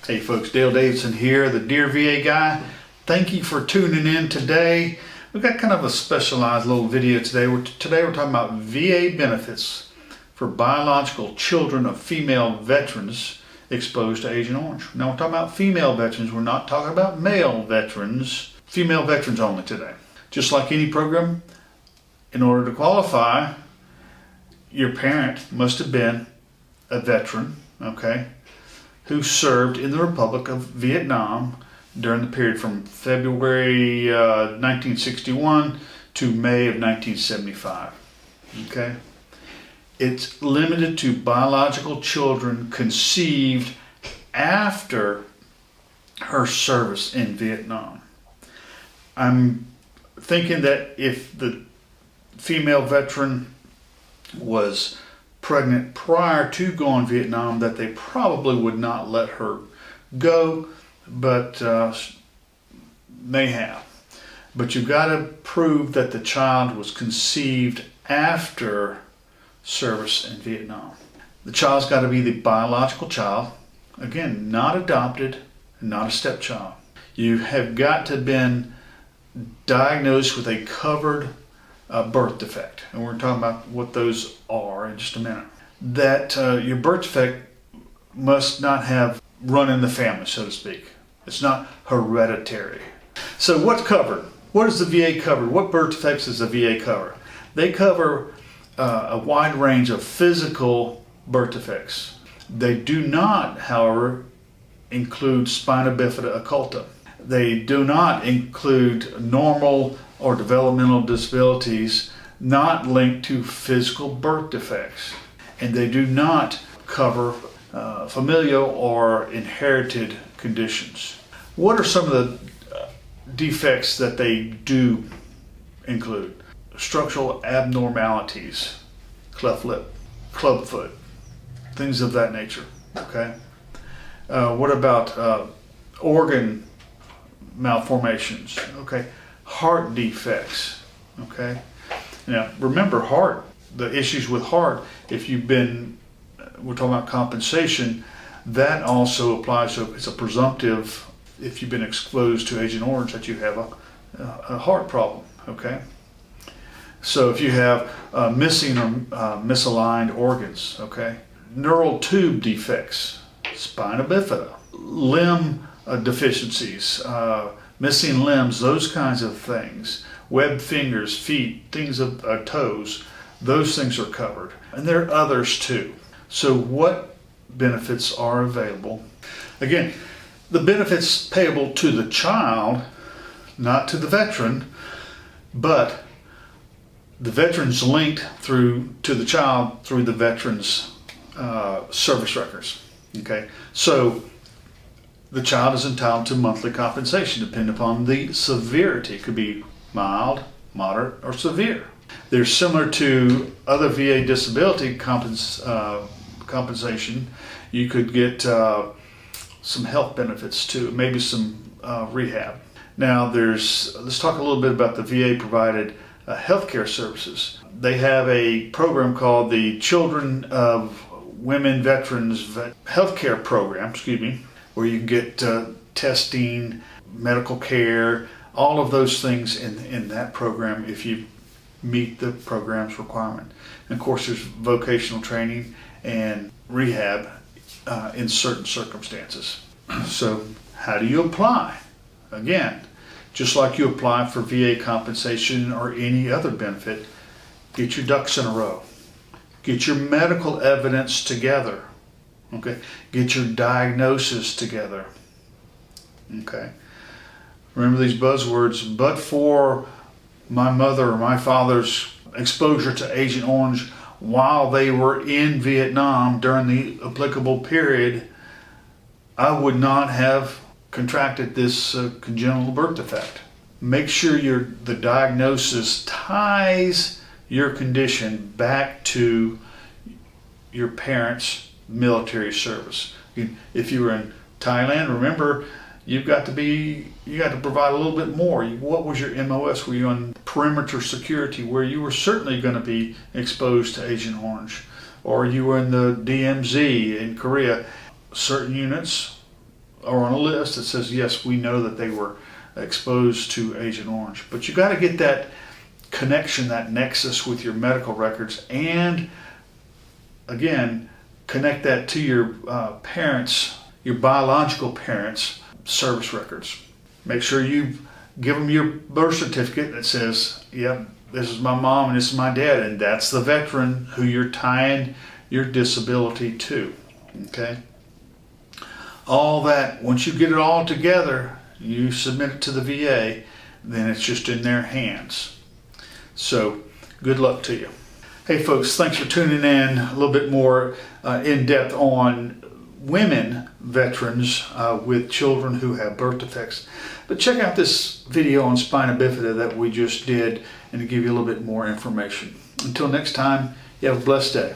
Hey folks, Dale Davidson here, the Dear VA Guy. Thank you for tuning in today. We've got kind of a specialized little video today. Today we're talking about VA benefits for biological children of female veterans exposed to Agent Orange. Now we're talking about female veterans. We're not talking about male veterans. Female veterans only today. Just like any program, in order to qualify, your parent must have been a veteran, okay, who served in the Republic of Vietnam during the period from February 1961 to May of 1975. Okay? It's limited to biological children conceived after her service in Vietnam. I'm thinking that if the female veteran was pregnant prior to going to Vietnam, that they probably would not let her go, but may have. But you've got to prove that the child was conceived after service in Vietnam. The child's got to be the biological child, again, not adopted, not a stepchild. You have got to have been diagnosed with a covered birth defect, and we're talking about what those are in just a minute. That your birth defect must not have run in the family, so to speak. It's not hereditary. So what's covered? What is the VA covered? What birth defects does the VA cover? They cover a wide range of physical birth defects. They do not, however, include spina bifida occulta. They do not include normal or developmental disabilities not linked to physical birth defects. And they do not cover familial or inherited conditions. What are some of the defects that they do include? Structural abnormalities, cleft lip, clubfoot, things of that nature. Okay. What about organ malformations? Okay. Heart defects. Okay. Now remember, heart, the issues with heart, if you've been, we're talking about compensation, that also applies. So it's a presumptive, if you've been exposed to Agent Orange, that you have a heart problem. Okay. So if you have missing or misaligned organs, okay, neural tube defects, spina bifida, limb deficiencies, missing limbs, those kinds of things, webbed fingers, feet, things of toes, those things are covered. And there are others too. So what benefits are available? Again, the benefits payable to the child, not to the veteran, but the veteran's linked through to the child through the veteran's service records. Okay, so the child is entitled to monthly compensation depending upon the severity. It could be mild, moderate, or severe. They're similar to other VA disability compensation. You could get some health benefits too, maybe some rehab. Now let's talk a little bit about the VA provided healthcare services. They have a program called the Children of Women Veterans Healthcare Program, where you can get testing, medical care, all of those things in that program if you meet the program's requirement. And of course there's vocational training and rehab in certain circumstances. So how do you apply? Again, just like you apply for VA compensation or any other benefit, get your ducks in a row. Get your medical evidence together. Okay? Get your diagnosis together. Okay? Remember these buzzwords, but for my mother or my father's exposure to Agent Orange while they were in Vietnam during the applicable period, I would not have contracted this congenital birth defect. Make sure the diagnosis ties your condition back to your parents' military service. If you were in Thailand, remember, you got to provide a little bit more. What was your MOS? Were you on perimeter security, where you were certainly going to be exposed to Agent Orange? Or you were in the DMZ in Korea? Certain units are on a list that says, yes, we know that they were exposed to Agent Orange. But you got to get that connection, that nexus with your medical records, and again, connect that to your parents, your biological parents' service records. Make sure you give them your birth certificate that says, yep, this is my mom and this is my dad, and that's the veteran who you're tying your disability to. Okay? All that, once you get it all together, you submit it to the VA, then it's just in their hands. So, good luck to you. Hey folks, thanks for tuning in a little bit more in depth on women veterans with children who have birth defects. But check out this video on spina bifida that we just did and to give you a little bit more information. Until next time, you have a blessed day.